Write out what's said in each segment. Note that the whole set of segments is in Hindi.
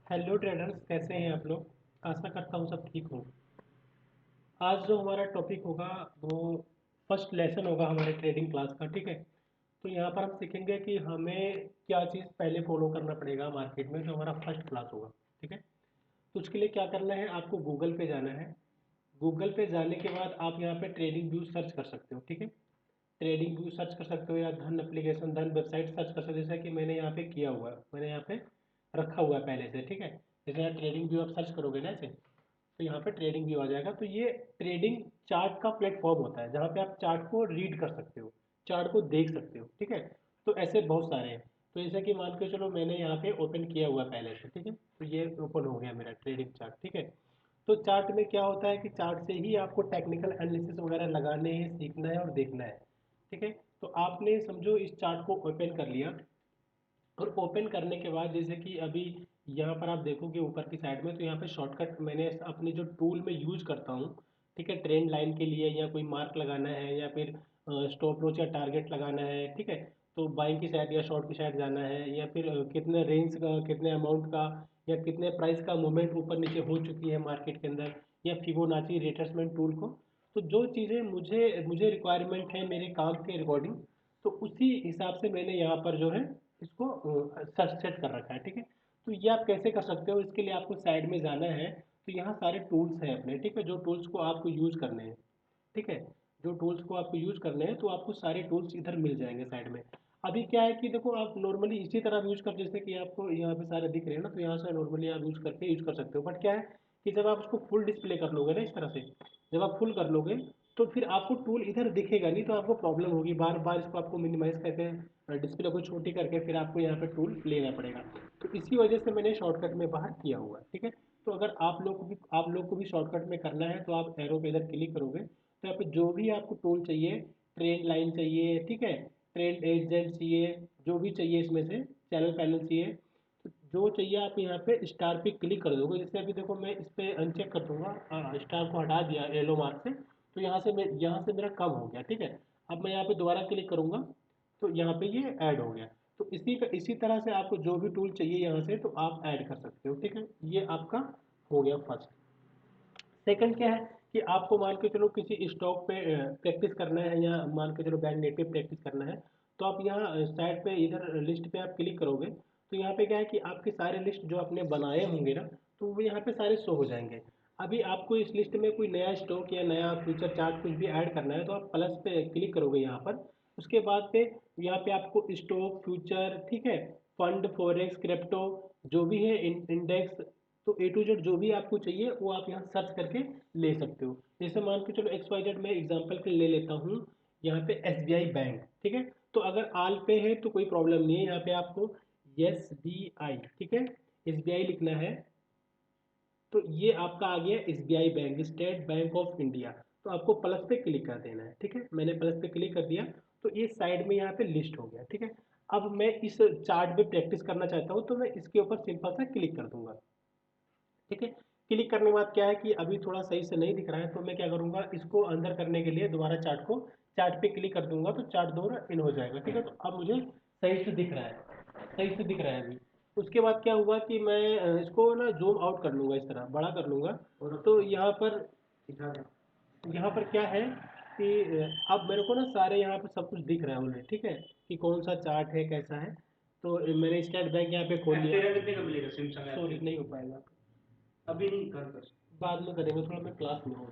हेलो ट्रेडर्स, कैसे हैं आप लोग। आशा करता हूँ सब ठीक हो। आज जो हमारा टॉपिक होगा वो फर्स्ट लेसन होगा हमारे ट्रेडिंग क्लास का। ठीक है, तो यहाँ पर हम सीखेंगे कि हमें क्या चीज़ पहले फॉलो करना पड़ेगा मार्केट में, जो हमारा फर्स्ट क्लास होगा। ठीक है, तो उसके लिए क्या करना है, आपको गूगल पे जाना है। गूगल पे जाने के बाद आप यहाँ पे ट्रेडिंग व्यू सर्च कर सकते हो। ठीक है, ट्रेडिंग व्यू सर्च कर सकते हो या धन एप्लीकेशन, धन वेबसाइट सर्च कर सकते हो, जैसा कि मैंने यहाँ पे किया हुआ है, मैंने यहाँ पे रखा हुआ है पहले से। ठीक है, जैसे यहाँ ट्रेडिंग व्यू आप सर्च करोगे ना ऐसे, तो यहाँ पे ट्रेडिंग व्यू आ जाएगा। तो ये ट्रेडिंग चार्ट का प्लेटफॉर्म होता है जहाँ पे आप चार्ट को रीड कर सकते हो, चार्ट को देख सकते हो। ठीक है, तो ऐसे बहुत सारे हैं। तो जैसे कि मान के चलो मैंने यहाँ पे ओपन किया हुआ है पहले से। ठीक है, तो ये ओपन हो गया मेरा ट्रेडिंग चार्ट। ठीक है, तो चार्ट में क्या होता है कि चार्ट से ही आपको टेक्निकल एनालिसिस वगैरह लगाने हैं, सीखना है और देखना है। ठीक है, तो आपने समझो इस चार्ट को ओपन कर लिया, और ओपन करने के बाद जैसे कि अभी यहाँ पर आप देखोगे ऊपर की साइड में, तो यहाँ पे शॉर्टकट मैंने अपने जो टूल में यूज करता हूँ। ठीक है, ट्रेंड लाइन के लिए या कोई मार्क लगाना है या फिर स्टॉप लॉस या टारगेट लगाना है। ठीक है, तो बाइंग की साइड या शॉर्ट की साइड जाना है, या फिर कितने रेंज का, कितने अमाउंट का, या कितने प्राइस का मूवमेंट ऊपर नीचे हो चुकी है मार्केट के अंदर, या फिबोनाची रिट्रेसमेंट टूल को। तो जो चीज़ें मुझे मुझे रिक्वायरमेंट है मेरे काम के अकॉर्डिंग, तो उसी हिसाब से मैंने यहाँ पर जो है इसको सेट कर रखा है। ठीक है, तो ये आप कैसे कर सकते हो, इसके लिए आपको साइड में जाना है। तो यहाँ सारे टूल्स हैं अपने। ठीक है, जो टूल्स को आपको यूज़ करने हैं। ठीक है, जो टूल्स को आपको यूज़ करने हैं, तो आपको सारे टूल्स इधर मिल जाएंगे साइड में। अभी क्या है कि देखो, आप नॉर्मली इसी तरह यूज़ कर, जैसे कि आपको यहाँ पे सारे दिख रहे हैं ना, तो यहाँ से नॉर्मली आप यूज़ करके यूज़ कर सकते हो। बट क्या है कि जब आप उसको फुल डिस्प्ले कर लोगे ना इस तरह से, जब आप फुल कर लोगे, तो फिर आपको टूल इधर दिखेगा नहीं, तो आपको प्रॉब्लम होगी। बार बार इसको आपको मिनिमाइज करके डिस्प्ले को छोटी करके फिर आपको यहाँ पे टूल लेना पड़ेगा। तो इसी वजह से मैंने शॉर्टकट में बाहर किया हुआ है। ठीक है, तो अगर आप लोग को भी शॉर्टकट में करना है, तो आप एरो पे इधर क्लिक करोगे, तो यहाँ पे जो भी आपको टूल चाहिए, ट्रेंड लाइन चाहिए, ठीक है, ट्रेंड एजेंट चाहिए, जो भी चाहिए इसमें से, चैनल पैनल चाहिए, तो जो चाहिए आप यहाँ पे स्टार पे क्लिक कर दोगे। जैसे अभी देखो मैं इस पे अनचेक कर दूंगा, स्टार को हटा दिया येलो मार्क से, तो यहाँ से मेरा कम हो गया। ठीक है, अब मैं यहाँ पे दोबारा क्लिक करूंगा, तो यहाँ पे ये ऐड हो गया। तो इसी तरह से आपको जो भी टूल चाहिए यहाँ से, तो आप ऐड कर सकते हो। ठीक है, ये आपका हो गया फर्स्ट। सेकंड क्या है कि आपको मान के चलो किसी स्टॉक पे प्रैक्टिस करना है, या मान के चलो बैंक निफ्टी प्रैक्टिस करना है, तो आप यहाँ साइड पे इधर लिस्ट पे आप क्लिक करोगे, तो यहाँ पे क्या है कि आपके सारे लिस्ट जो आपने बनाए होंगे ना, तो वो यहाँ पे सारे शो हो जाएंगे। अभी आपको इस लिस्ट में कोई नया स्टॉक या नया फ्यूचर चार्ट कुछ भी ऐड करना है, तो आप प्लस पे क्लिक करोगे यहाँ पर। उसके बाद पे यहाँ पे आपको स्टॉक, फ्यूचर, ठीक है, फंड, फॉरेक्स, क्रिप्टो, जो भी है इंडेक्स, तो ए टू जेड जो भी आपको चाहिए वो आप यहाँ सर्च करके ले सकते हो। जैसे मान के चलो एक्स वाई जेड मैं एग्जाम्पल के लिए ले लेता हूँ, यहाँ पे एस बी आई बैंक। ठीक है, तो अगर आल पे है तो कोई प्रॉब्लम नहीं है, यहाँ पे आपको एस बी आई, ठीक है, एस बी आई लिखना है। तो ये आपका आ गया S B I bank, state bank of India. तो आपको प्लस पे क्लिक कर देना है। ठीक है, मैंने प्लस पे क्लिक कर दिया, तो ये साइड में यहाँ पे लिस्ट हो गया। ठीक है, अब मैं इस चार्ट पे प्रैक्टिस करना चाहता हूँ, तो मैं इसके ऊपर सिंपल सा क्लिक कर दूंगा। ठीक है, क्लिक करने के बाद क्या है कि अभी थोड़ा सही से नहीं दिख रहा है, तो मैं क्या करूंगा, इसको अंदर करने के लिए दोबारा चार्ट पे क्लिक कर दूंगा, तो चार्ट दोबारा इन हो जाएगा। ठीक है, तो अब मुझे सही से दिख रहा है, सही से दिख रहा है अभी। उसके बाद क्या हुआ कि मैं इसको ना जूम आउट कर लूंगा, इस तरह बड़ा कर लूंगा। तो यहाँ पर क्या है कि अब मेरे को ना सारे यहाँ पे सब कुछ दिख रहा है उन्हें। ठीक है, कि कौन सा चार्ट है, कैसा है। तो मैंने स्टेट बैंक यहाँ पे खोल लिया। कितने का मिलेगा सैमसंग? सॉरी, नहीं हो पाएगा, अभी नहीं, कर बाद में करेंगे, थोड़ा मैं क्लास में हूँ।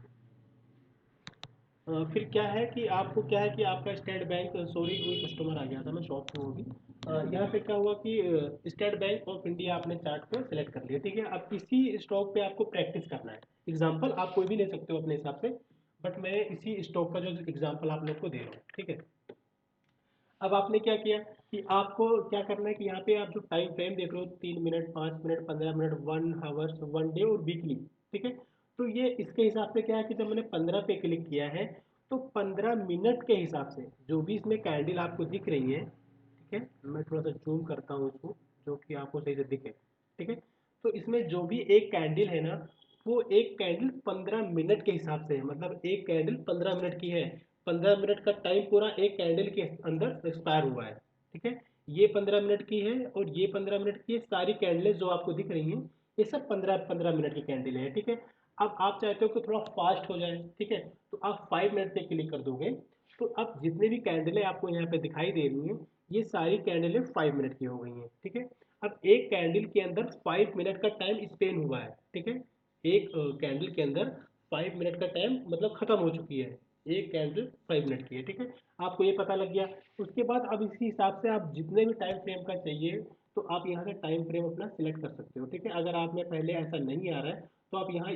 फिर क्या है कि आपको क्या है कि आपका स्टेट बैंक, सॉरी कोई कस्टमर आ गया था, मैं शॉप में हूँ अभी। यहाँ पे क्या हुआ कि स्टेट बैंक ऑफ इंडिया आपने चार्ट को सिलेक्ट कर लिया। ठीक है, अब इसी स्टॉक पे आपको प्रैक्टिस करना है। एग्जाम्पल आप कोई भी ले सकते हो अपने हिसाब से, बट मैं इसी स्टॉक का जो एग्जाम्पल आप लोग को दे रहा हूँ। ठीक है, अब आपने क्या किया कि आपको क्या करना है कि यहाँ पे आप जो टाइम फ्रेम देख रहे हो, 3 minute, 5 minute, 15 minute, 1 hours, 1 day और वीकली। ठीक है, तो ये इसके हिसाब से क्या है कि जब मैंने 15 पे क्लिक किया है, तो 15 मिनट के हिसाब से जो भी इसमें कैंडल आपको दिख रही है, ठीक है, मैं थोड़ा सा जूम करता हूँ इसको, जो कि आपको सही से दिखे। ठीक है, तो इसमें जो भी एक कैंडल है ना, वो एक कैंडल 15 मिनट के हिसाब से है, मतलब एक कैंडल 15 मिनट की है। 15 मिनट का टाइम पूरा एक कैंडल के अंदर एक्सपायर हुआ है। ठीक है, ये 15 मिनट की है, और ये 15 मिनट की है। सारी कैंडलें जो आपको दिख रही हैं, ये सब 15-15 मिनट की कैंडल है, ठीक है। अब आप चाहते हो कि थोड़ा फास्ट हो जाए, ठीक है, तो आप 5 मिनट पे क्लिक कर दोगे। तो अब जितने भी कैंडलें आपको यहाँ पे दिखाई दे रही हैं, ये सारी कैंडलें 5 मिनट की हो गई हैं, ठीक है। अब एक कैंडल के अंदर 5 मिनट का टाइम स्पेंड हुआ है, ठीक है। एक कैंडल के अंदर 5 मिनट का टाइम मतलब खत्म हो चुकी है। एक कैंडल 5 मिनट की है, ठीक है। आपको ये पता लग गया। उसके बाद अब इसी हिसाब से आप जितने भी टाइम फ्रेम का चाहिए, तो आप यहाँ से टाइम फ्रेम अपना सिलेक्ट कर सकते हो, ठीक है। अगर आप में पहले ऐसा नहीं आ रहा है, तो आप यहाँ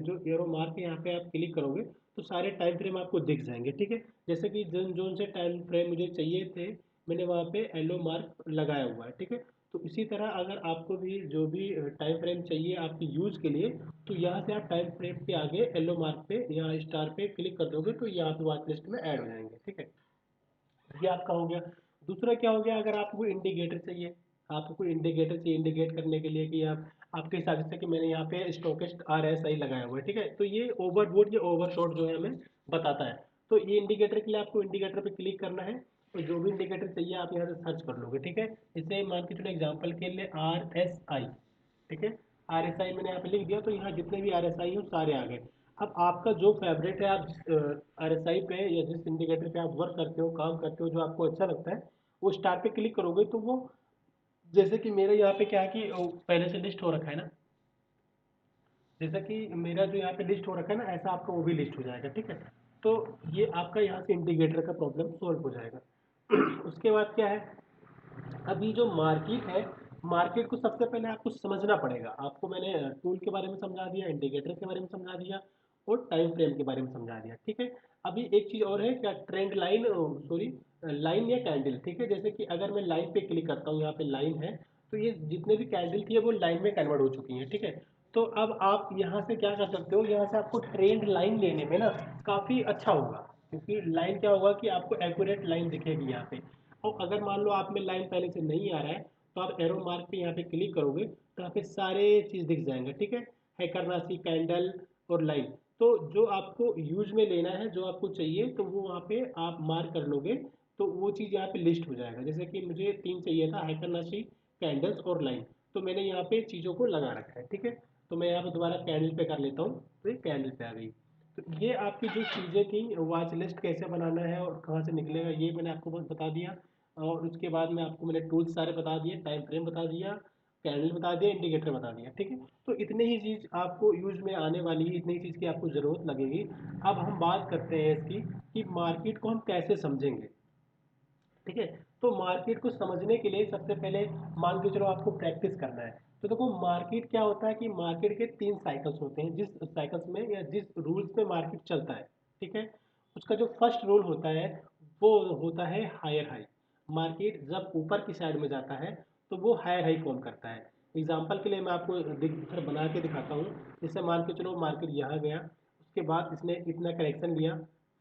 जो एरो मार्क है यहाँ पे आप क्लिक करोगे, तो सारे टाइम फ्रेम आपको दिख जाएंगे, ठीक है। जैसे कि जोन जोन से टाइम फ्रेम मुझे चाहिए थे, मैंने वहाँ पे येलो मार्क लगाया हुआ है, ठीक है। तो इसी तरह अगर आपको भी जो भी टाइम फ्रेम चाहिए आपकी यूज़ के लिए, तो यहाँ से आप टाइम फ्रेम के आगे येलो मार्क पे या स्टार पे क्लिक कर दोगे, तो यहाँ पे वॉच लिस्ट में ऐड हो जाएंगे, ठीक है। ये आपका हो गया। दूसरा क्या हो गया, अगर आपको इंडिकेटर चाहिए, आपको कोई इंडिकेटर चाहिए इंडिकेट करने के लिए कि आप आपके हिसाब से कि मैंने यहाँ पे स्टॉकिस्ट RSI लगाया हुआ है, ठीक है। तो ये ओवरबोट या ओवरशॉट जो है हमें बताता है। तो ये इंडिकेटर के लिए आपको इंडिकेटर पे क्लिक करना है। तो जो भी इंडिकेटर चाहिए आप यहाँ से सर्च कर लोगे, ठीक है। जैसे मान के चलो एग्जाम्पल के लिए RSI, ठीक है। RSI मैंने यहाँ पे लिख दिया, तो यहाँ जितने भी RSI हो सारे आ गए। अब आपका जो फेवरेट है, आप जिस RSI पे या जिस इंडिकेटर पे आप वर्क करते हो, काम करते हो, जो आपको अच्छा लगता है, वो स्टार पे क्लिक करोगे तो वो, जैसे कि मेरे यहाँ पे क्या है कि पहले से लिस्ट हो रखा है ना, जैसा कि मेरा जो यहाँ पे लिस्ट हो रखा है ना, ऐसा आपका वो भी लिस्ट हो जाएगा, ठीक है। तो ये आपका यहाँ से इंडिकेटर का प्रॉब्लम सोल्व हो जाएगा। उसके बाद क्या है, अभी जो मार्केट है, मार्केट को सबसे पहले आपको समझना पड़ेगा। आपको मैंने टूल के बारे में समझा दिया, इंडिकेटर के बारे में समझा दिया, और टाइम फ्रेम के बारे में समझा दिया, ठीक है। अभी एक चीज़ और है क्या, ट्रेंड लाइन, सॉरी, लाइन या कैंडल, ठीक है। जैसे कि अगर मैं लाइन पे क्लिक करता हूँ, यहाँ पे लाइन है, तो ये जितने भी कैंडल थी वो लाइन में कन्वर्ट हो चुकी हैं, ठीक है। तो अब आप यहाँ से क्या कर सकते हो, यहाँ से आपको ट्रेंड लाइन लेने में ना काफ़ी अच्छा होगा, क्योंकि लाइन क्या होगा कि आपको एक्यूरेट लाइन दिखेगी यहाँ पे। और अगर मान लो आप में लाइन पहले से नहीं आ रहा है, तो आप एरो मार्क पे यहाँ पे क्लिक करोगे, तो यहाँ पे सारे चीज़ दिख जाएंगे, ठीक है करनासी, कैंडल और लाइन। तो जो आपको यूज में लेना है, जो आपको चाहिए, तो वो वहाँ पे आप मार्क कर लोगे, तो वो चीज़ यहाँ पे लिस्ट हो जाएगा। जैसे कि मुझे 3 चाहिए था, हैकरनाशी, कैंडल्स और लाइन, तो मैंने यहाँ पे चीज़ों को लगा रखा है, ठीक है। तो मैं यहाँ पे दोबारा कैंडल पे कर लेता हूँ, तो ये कैंडल पे आ गई। तो ये आपकी जो चीज़ें थी, वॉच लिस्ट कैसे बनाना है और कहाँ से निकलेगा, ये मैंने आपको बस बता दिया। और उसके बाद में आपको मैंने टूल्स सारे बता दिए, टाइम फ्रेम बता दिया, कैंडल बता दिया, इंडिकेटर बता दिया, ठीक है। तो इतने ही चीज़ आपको यूज में आने वाली है, इतनी ही चीज़ की आपको ज़रूरत लगेगी। अब हम बात करते हैं इसकी कि मार्केट को हम कैसे समझेंगे, ठीक है। तो मार्केट को समझने के लिए सबसे पहले मान के चलो आपको प्रैक्टिस करना है। तो देखो मार्केट क्या होता है कि मार्केट के 3 साइकिल्स होते हैं, जिस साइकिल्स में या जिस रूल्स में मार्केट चलता है, ठीक है। उसका जो फर्स्ट रूल होता है, वो होता है हायर हाई। मार्केट जब ऊपर की साइड में जाता है, तो वो हायर हाई फॉर्म करता है। एग्जाम्पल के लिए मैं आपको फिर बना के दिखाता हूँ। जैसे मान के चलो मार्केट यहाँ गया, उसके बाद इसने इतना करेक्शन लिया,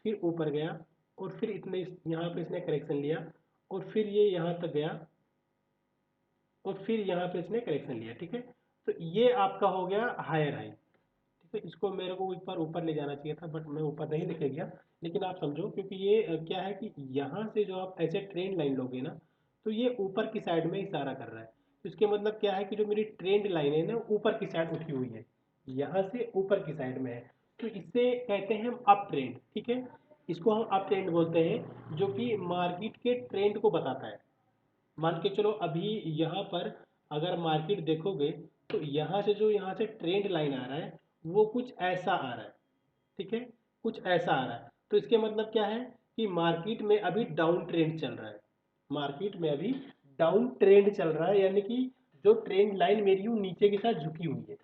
फिर ऊपर गया, और फिर इतने यहाँ पे इसने करेक्शन लिया, और फिर ये यहाँ तक गया, और फिर यहाँ पे इसने करेक्शन लिया, ठीक है। तो ये आपका हो गया हायर हाई, ठीक है। इसको मेरे को एक बार ऊपर ले जाना चाहिए था, बट मैं ऊपर नहीं लेके गया। लेकिन आप समझो, क्योंकि ये क्या है कि यहाँ से जो आप ऐसे ट्रेंड लाइन लोगे ना, तो ये ऊपर की साइड में इशारा कर रहा है। तो इसके मतलब क्या है कि जो मेरी ट्रेंड लाइन है ना, ऊपर की साइड उठी हुई है, यहाँ से ऊपर की साइड में है। तो इसे कहते हैं हम अप ट्रेंड, ठीक है। इसको हम अप ट्रेंड बोलते हैं, जो कि मार्केट के ट्रेंड को बताता है। मान के चलो अभी यहाँ पर अगर मार्केट देखोगे, तो यहाँ से जो यहाँ से ट्रेंड लाइन आ रहा है, वो कुछ ऐसा आ रहा है, ठीक है। कुछ ऐसा आ रहा है, तो इसके मतलब क्या है कि मार्केट में अभी डाउन ट्रेंड चल रहा है। मार्केट में अभी डाउन ट्रेंड चल रहा है, यानी कि जो ट्रेंड लाइन मेरी हूँ नीचे की साथ झुकी हुई है,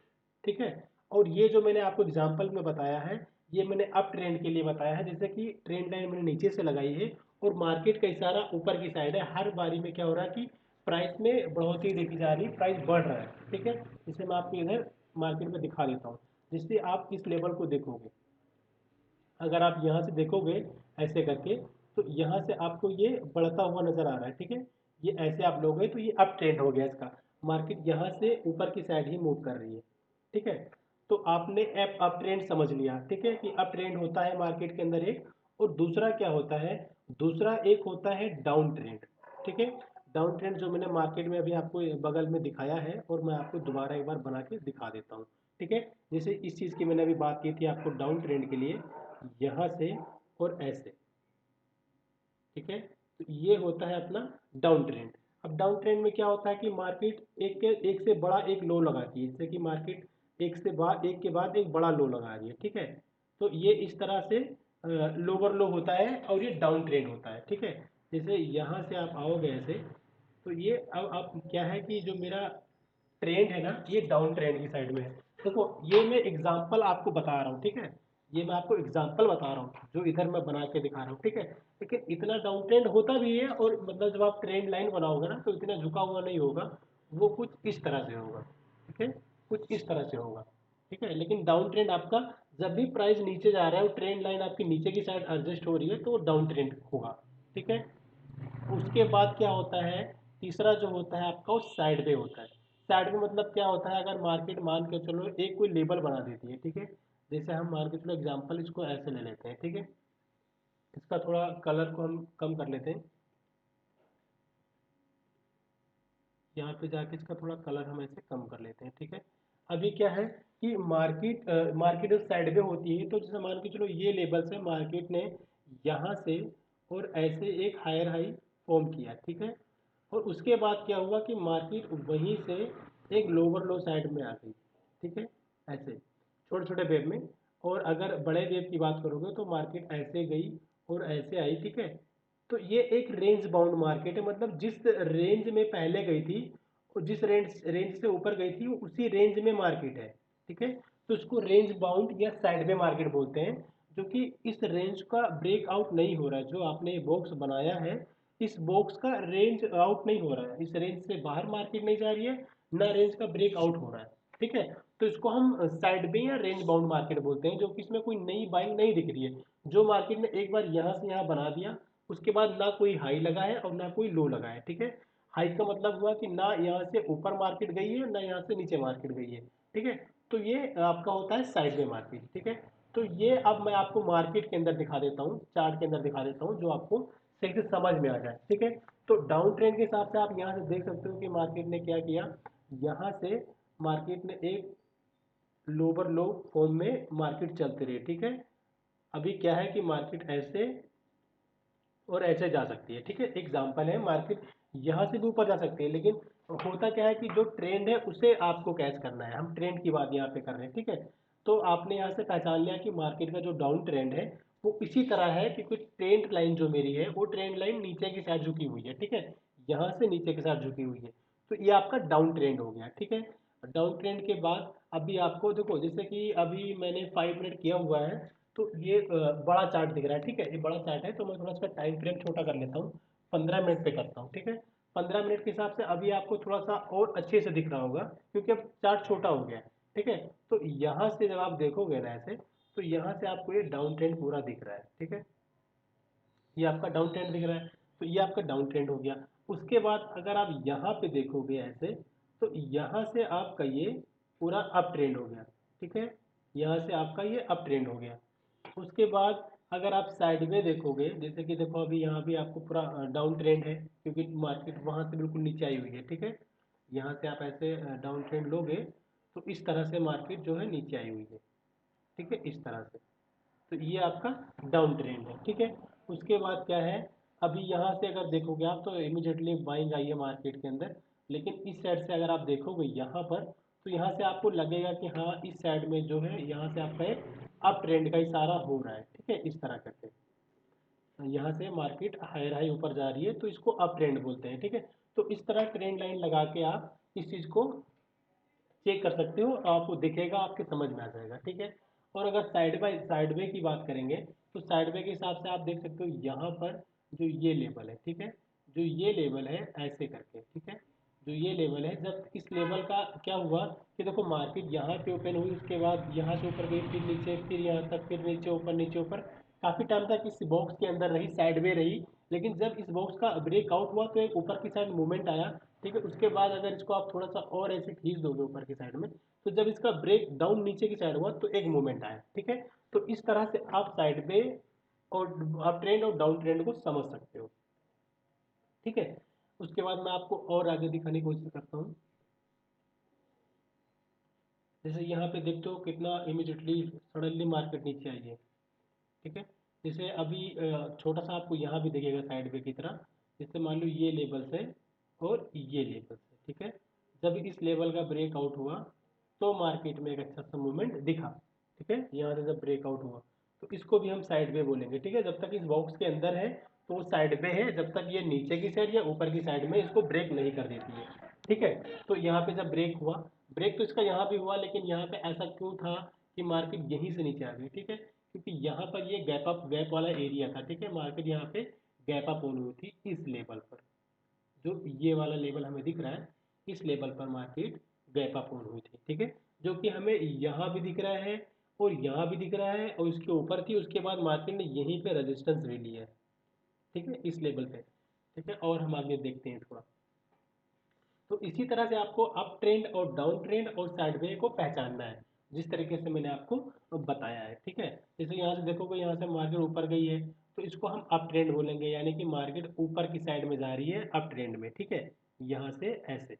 ठीक है। और ये जो मैंने आपको एग्जांपल में बताया है, ये मैंने अप ट्रेंड के लिए बताया है। जैसे कि ट्रेंड लाइन मैंने नीचे से लगाई है, और मार्केट का इशारा ऊपर की साइड है। हर बारी में क्या हो रहा है कि प्राइस में बढ़ोतरी देखी जा रही है, प्राइस बढ़ रहा है, ठीक है। इसे मैं आपको इधर मार्केट में दिखा देता हूँ, जिससे आप इस लेवल को देखोगे। अगर आप यहाँ से देखोगे ऐसे करके, तो यहाँ से आपको ये बढ़ता हुआ नजर आ रहा है, ठीक है। ये ऐसे आप लोगे तो ये अप ट्रेंड हो गया इसका। मार्केट यहाँ से ऊपर की साइड ही मूव कर रही है, ठीक है। तो आपने एप अप ट्रेंड समझ लिया, ठीक है, कि अप ट्रेंड होता है मार्केट के अंदर एक। और दूसरा क्या होता है, दूसरा एक होता है डाउन ट्रेंड, ठीक है। डाउन ट्रेंड जो मैंने मार्केट में अभी आपको बगल में दिखाया है, और मैं आपको दोबारा एक बार बना के दिखा देता हूँ। ठीक है, जैसे इस चीज़ की मैंने अभी बात की थी आपको डाउन ट्रेंड के लिए, यहाँ से और ऐसे। ठीक है, तो ये होता है अपना डाउन ट्रेंड। अब डाउन ट्रेंड में क्या होता है कि मार्केट एक से बड़ा एक लो लगाती है, जैसे कि मार्केट एक के बाद एक बड़ा लो लगा रही है। ठीक है, तो ये इस तरह से लोअर लो होता है और ये डाउन ट्रेंड होता है। ठीक है, जैसे यहाँ से आप आओगे ऐसे, तो ये अब क्या है कि जो मेरा ट्रेंड है ना, ये डाउन ट्रेंड की साइड में है। देखो, ये मैं एग्जांपल आपको बता रहा हूँ। ठीक है, ये मैं आपको एग्जांपल बता रहा हूँ जो इधर मैं बना के दिखा रहा हूँ। ठीक है, लेकिन इतना डाउन ट्रेंड होता भी है, और मतलब जब आप ट्रेंड लाइन बनाओगे ना, तो इतना झुका हुआ नहीं होगा, वो कुछ इस तरह से होगा। ठीक है, कुछ इस तरह से होगा। ठीक है, लेकिन डाउन ट्रेंड आपका, जब भी प्राइस नीचे जा रहा है और ट्रेंड लाइन आपकी नीचे की साइड एडजस्ट हो रही है, तो वो डाउन ट्रेंड होगा। ठीक है, उसके बाद क्या होता है, तीसरा जो होता है आपका, वो साइड वे होता है। साइड में मतलब क्या होता है, अगर मार्केट मान के चलो एक कोई लेबल बना देती है। ठीक है, जैसे हम मान के चलो एग्जांपल इसको ऐसे ले लेते हैं। ठीक है, इसका थोड़ा कलर को हम कम कर लेते हैं, यहाँ पे जाके इसका थोड़ा कलर हम ऐसे कम कर लेते हैं। ठीक है, अभी क्या है कि मार्केट साइड में होती है, तो जैसे मान के चलो ये लेवल से मार्केट ने यहाँ से और ऐसे एक हायर हाई फॉर्म किया। ठीक है, और उसके बाद क्या हुआ कि मार्केट वहीं से एक लोअर लो साइड में आ गई। ठीक है, ऐसे छोटे छोटे वेव में। और अगर बड़े वेव की बात करोगे तो मार्केट ऐसे गई और ऐसे आई। ठीक है, तो ये एक रेंज बाउंड मार्केट है, मतलब जिस रेंज में पहले गई थी और जिस रेंज रेंज से ऊपर गई थी, वो उसी रेंज में मार्केट है। ठीक है, तो उसको रेंज बाउंड या साइड में मार्केट बोलते हैं, जो कि इस रेंज का ब्रेकआउट नहीं हो रहा है। जो आपने बॉक्स बनाया है, इस बॉक्स का रेंज आउट नहीं हो रहा है, इस रेंज से बाहर मार्केट नहीं जा रही है, ना रेंज का ब्रेकआउट हो रहा है। ठीक है, तो इसको हम साइड में या रेंज बाउंड मार्केट बोलते हैं, जो कि इसमें कोई नई बाइंग नहीं दिख रही है। जो मार्केट ने एक बार यहाँ से यहाँ बना दिया, उसके बाद ना कोई हाई लगा है और ना कोई लो लगा है। ठीक है, हाई का मतलब हुआ कि ना यहाँ से ऊपर मार्केट गई है, ना यहाँ से नीचे मार्केट गई है। ठीक है, तो ये आपका होता है साइड में मार्केट। ठीक है, तो ये अब मैं आपको मार्केट के अंदर दिखा देता हूँ, चार्ट के अंदर दिखा देता हूँ, जो आपको सही से समझ में आ जाए। ठीक है, तो डाउन ट्रेंड के हिसाब से आप यहाँ से देख सकते हो कि मार्केट ने क्या किया, यहाँ से मार्केट ने एक लोअर लो फॉर्म में मार्केट चलती रही। ठीक है, अभी क्या है कि मार्केट ऐसे और ऐसे जा सकती है। ठीक है, एग्जाम्पल है, मार्केट यहाँ से भी ऊपर जा सकती है, लेकिन होता क्या है कि जो ट्रेंड है उसे आपको कैच करना है। हम ट्रेंड की बात यहाँ पे कर रहे हैं। ठीक है, तो आपने यहाँ से पहचान लिया कि मार्केट का जो डाउन ट्रेंड है वो इसी तरह है, क्योंकि ट्रेंड लाइन जो मेरी है वो ट्रेंड लाइन नीचे की साइड झुकी हुई है। ठीक है, यहाँ से नीचे की साइड झुकी हुई है, तो ये आपका डाउन ट्रेंड हो गया। ठीक है, डाउन ट्रेंड के बाद अभी आपको देखो, जैसे कि अभी मैंने 5 मिनट किया हुआ है, तो ये बड़ा चार्ट दिख रहा है। ठीक है, ये बड़ा चार्ट है, तो मैं थोड़ा सा टाइम फ्रेम छोटा कर लेता हूँ, 15 मिनट पे करता हूँ। ठीक है, 15 मिनट के हिसाब से अभी आपको थोड़ा सा और अच्छे से दिख रहा होगा, क्योंकि अब चार्ट छोटा हो गया है। ठीक है, तो यहाँ से जब आप देखोगे ना ऐसे, तो यहाँ से आपको ये डाउन ट्रेंड पूरा दिख रहा है। ठीक है, ये आपका डाउन ट्रेंड दिख रहा है, तो ये आपका डाउन ट्रेंड हो गया। उसके बाद अगर आप यहाँ पे देखोगे ऐसे, तो यहाँ से आपका ये पूरा अप ट्रेंड हो गया। ठीक है, यहाँ से आपका ये अप ट्रेंड हो गया। उसके बाद अगर आप साइड में देखोगे, जैसे कि देखो अभी यहाँ भी आपको पूरा डाउन ट्रेंड है, क्योंकि मार्केट वहाँ से बिल्कुल नीचे आई हुई है। ठीक है, यहाँ से आप ऐसे डाउन ट्रेंड लोगे, तो इस तरह से मार्केट जो है नीचे आई हुई है। ठीक है, इस तरह से, तो ये आपका डाउन ट्रेंड है। ठीक है, उसके बाद क्या है, अभी यहाँ से अगर देखोगे आप, तो इमीडिएटली बाइंग आई है मार्केट के अंदर, लेकिन इस साइड से अगर आप देखोगे यहाँ पर, तो यहाँ से आपको लगेगा कि हाँ, इस साइड में जो है यहाँ से आपका एक अप ट्रेंड का इशारा हो रहा है। ठीक है, इस तरह करके यहाँ से मार्केट हायर हाई ऊपर जा रही है, तो इसको अप ट्रेंड बोलते हैं। ठीक है, तो इस तरह ट्रेंड लाइन लगा के आप इस चीज़ को चेक कर सकते हो, आपको दिखेगा, आपके समझ में आ जाएगा। ठीक है, और अगर साइड वे की बात करेंगे, तो साइड वे के हिसाब से आप देख सकते हो यहाँ पर जो ये लेवल है। ठीक है, जो ये लेवल है ऐसे करके। ठीक है, जो ये लेवल है, जब इस लेवल का क्या हुआ कि देखो मार्केट यहाँ पे ओपन हुई, उसके बाद यहाँ से ऊपर गई, फिर नीचे, फिर यहाँ तक, फिर नीचे ऊपर, नीचे ऊपर, काफ़ी टाइम तक इस बॉक्स के अंदर रही, साइड वे रही। लेकिन जब इस बॉक्स का ब्रेकआउट हुआ, तो एक ऊपर की साइड मूवमेंट आया। ठीक है, उसके बाद अगर इसको आप थोड़ा सा और ऐसे खींच दोगे ऊपर की साइड में, तो जब इसका ब्रेक डाउन नीचे की साइड हुआ, तो एक मूवमेंट आया। ठीक है, तो इस तरह से आप साइड में और अप ट्रेंड और डाउन ट्रेंड को समझ सकते हो। ठीक है, उसके बाद मैं आपको और आगे दिखाने की कोशिश करता हूँ। जैसे यहाँ पे देखते हो कितना इमीडिएटली सडनली मार्केट नीचे आई है, ठीक है। जैसे अभी छोटा सा आपको यहाँ भी दिखेगा साइड वे की तरह। जैसे मान लो ये लेवल्स है और ये लेवल्स है, ठीक है। जब इस लेवल का ब्रेकआउट हुआ तो मार्केट में एक अच्छा सा मूवमेंट दिखा, ठीक है। यहाँ से जब ब्रेकआउट हुआ तो इसको भी हम साइड वे बोलेंगे, ठीक है। जब तक इस बॉक्स के अंदर है तो वो साइड वे है, जब तक ये नीचे की साइड या ऊपर की साइड में इसको ब्रेक नहीं कर देती है, ठीक है। तो यहाँ पे जब ब्रेक हुआ, ब्रेक तो इसका यहाँ भी हुआ, लेकिन यहाँ पे ऐसा क्यों था कि मार्केट यहीं से नीचे आ गई, ठीक है। क्योंकि यहाँ पर ये गैप अप, गैप वाला एरिया था, ठीक है। मार्केट यहाँ पे गैप अप होनी हुई थी इस लेवल पर, जो ये वाला लेवल हमें दिख रहा है, इस लेवल पर मार्केट गैप अप ऑन हुई थी, ठीक है। जो कि हमें यहाँ भी दिख रहा है और यहाँ भी दिख रहा है और इसके ऊपर थी। उसके बाद मार्केट ने यहीं पे रेजिस्टेंस ले लिया है, ठीक है, इस लेवल पे, ठीक है। और हम आगे देखते हैं थोड़ा। तो इसी तरह से आपको अप ट्रेंड और डाउन ट्रेंड और साइडवे को पहचानना है, जिस तरीके से मैंने आपको बताया है, ठीक है। जैसे यहाँ से देखोगे, यहाँ से मार्केट ऊपर गई है तो इसको हम अप ट्रेंड बोलेंगे, यानी कि मार्केट ऊपर की साइड में जा रही है अप ट्रेंड में, ठीक है। यहाँ से ऐसे,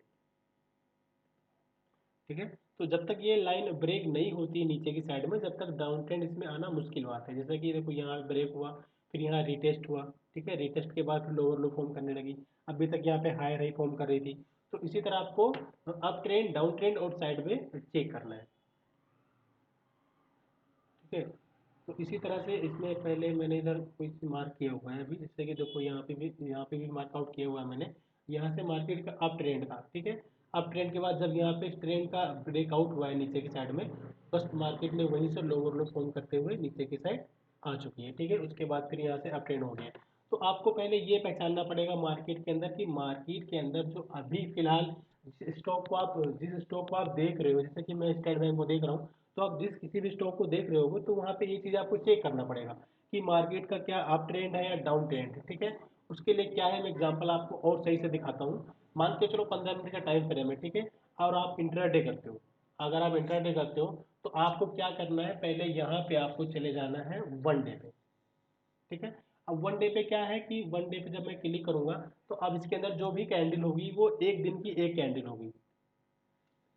ठीक है। तो जब तक ये लाइन ब्रेक नहीं होती नीचे की साइड में, जब तक डाउन ट्रेंड इसमें आना मुश्किल बात है। जैसे कि देखो, यहाँ ब्रेक हुआ, फिर यहाँ रिटेस्ट हुआ, ठीक है। रिटेस्ट के बाद फिर लोअर लो फॉर्म करने लगी, अभी तक यहाँ पे हायर हाई फॉर्म कर रही थी। तो इसी तरह आपको अप ट्रेंड, डाउन ट्रेंड और साइड में चेक करना है, ठीक है। तो इसी तरह से इसमें पहले मैंने इधर कुछ मार्क किया हुआ है अभी, जैसे कि देखो यहाँ पे भी मार्कआउट किया हुआ है मैंने। यहाँ से मार्केट का अप ट्रेंड था, ठीक है। अप ट्रेंड के बाद जब यहाँ पे इस ट्रेंड का ब्रेकआउट हुआ है नीचे की साइड में, बस मार्केट ने वहीं से लोअर लो फॉर्म करते हुए नीचे की साइड आ चुकी है, ठीक है। उसके बाद फिर यहाँ से अप ट्रेंड हो गया। तो आपको पहले ये पहचानना पड़ेगा मार्केट के अंदर, कि मार्केट के अंदर जो अभी फिलहाल जिस स्टॉक को आप देख रहे हो, जैसे कि मैं स्टेट बैंक को देख रहा हूँ, तो आप जिस किसी भी स्टॉक को देख रहे होगे तो वहाँ पे ये चीज़ आपको चेक करना पड़ेगा कि मार्केट का क्या अप ट्रेंड है या डाउन ट्रेंड है, ठीक है। उसके लिए क्या है, मैं एग्जांपल आपको और सही से दिखाता हूँ। मान के चलो 15 मिनट का टाइम फ्रेम है, ठीक है। और आप इंट्राडे करते हो। अगर आप इंट्राडे करते हो तो आपको क्या करना है, पहले यहाँ पे आपको चले जाना है वन डे पे, ठीक है। अब वन डे पे क्या है कि वन डे पे जब मैं क्लिक करूंगा तो अब इसके अंदर जो भी कैंडल होगी वो एक दिन की एक कैंडल होगी,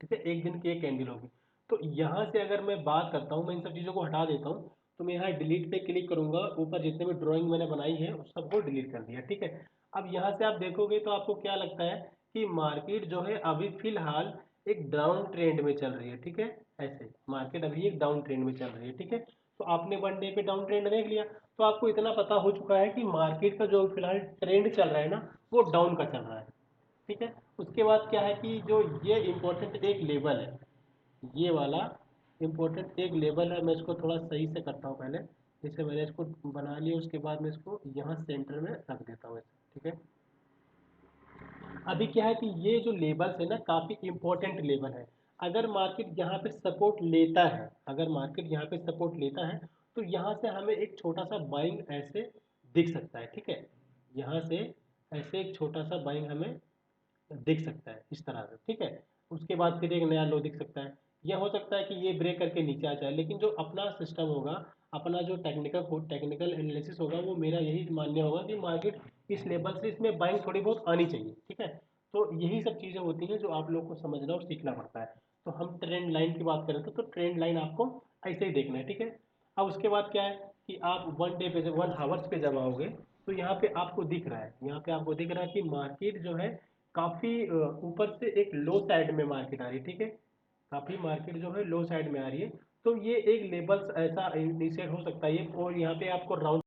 ठीक है। एक दिन की एक कैंडल होगी। तो यहाँ से अगर मैं बात करता हूँ, मैं इन सब चीज़ों को हटा देता हूँ, तो मैं यहाँ डिलीट पे क्लिक करूंगा, ऊपर जितने भी ड्राइंग मैंने बनाई है उस सबको डिलीट कर दिया, ठीक है। अब यहाँ से आप देखोगे तो आपको क्या लगता है कि मार्केट जो है अभी फिलहाल एक डाउन ट्रेंड में चल रही है, ठीक है। ऐसे मार्केट अभी एक डाउन ट्रेंड में चल रही है, ठीक है। तो आपने वन डे पे डाउन ट्रेंड देख लिया, तो आपको इतना पता हो चुका है कि मार्केट का जो फिलहाल ट्रेंड चल रहा है ना, वो डाउन का चल रहा है, ठीक है। उसके बाद क्या है कि जो ये इम्पोर्टेंट एक लेवल है, ये वाला इम्पोर्टेंट एक लेवल है। मैं इसको थोड़ा सही से करता हूँ पहले। जैसे मैंने इसको बना लिया, उसके बाद मैं इसको यहाँ सेंटर में रख देता हूँ ऐसे, ठीक है। अभी क्या है कि ये जो लेवल्स है ना, काफ़ी इंपॉर्टेंट लेवल है। अगर मार्केट यहाँ पे सपोर्ट लेता है, अगर मार्केट यहाँ पे सपोर्ट लेता है तो यहाँ से हमें एक छोटा सा बाइंग ऐसे दिख सकता है, ठीक है। यहाँ से ऐसे एक छोटा सा बाइंग हमें दिख सकता है इस तरह से, ठीक है। उसके बाद फिर एक नया लो दिख सकता है। यह हो सकता है कि ये ब्रेक करके नीचे आ जाए, लेकिन जो अपना सिस्टम होगा, अपना जो टेक्निकल एनालिसिस होगा, वो मेरा यही मानना होगा कि मार्केट इस लेवल से इसमें बाइंग थोड़ी बहुत आनी चाहिए, ठीक है। तो यही सब चीज़ें होती हैं जो आप लोग को समझना और सीखना पड़ता है। तो हम ट्रेंड लाइन की बात करें तो ट्रेंड लाइन आपको ऐसे ही देखना है, ठीक है। अब उसके बाद क्या है कि आप वन डे पे जब 1 आवर्स पे जब आओगे तो यहाँ पे आपको दिख रहा है, यहाँ पे आपको दिख रहा है कि मार्केट जो है काफ़ी ऊपर से एक लो साइड में मार्केट आ रही है, ठीक है। काफ़ी मार्केट जो है लो साइड में आ रही है। तो ये एक लेवल्स ऐसा इनिशिएट हो सकता है, और यहाँ पे आपको राउंड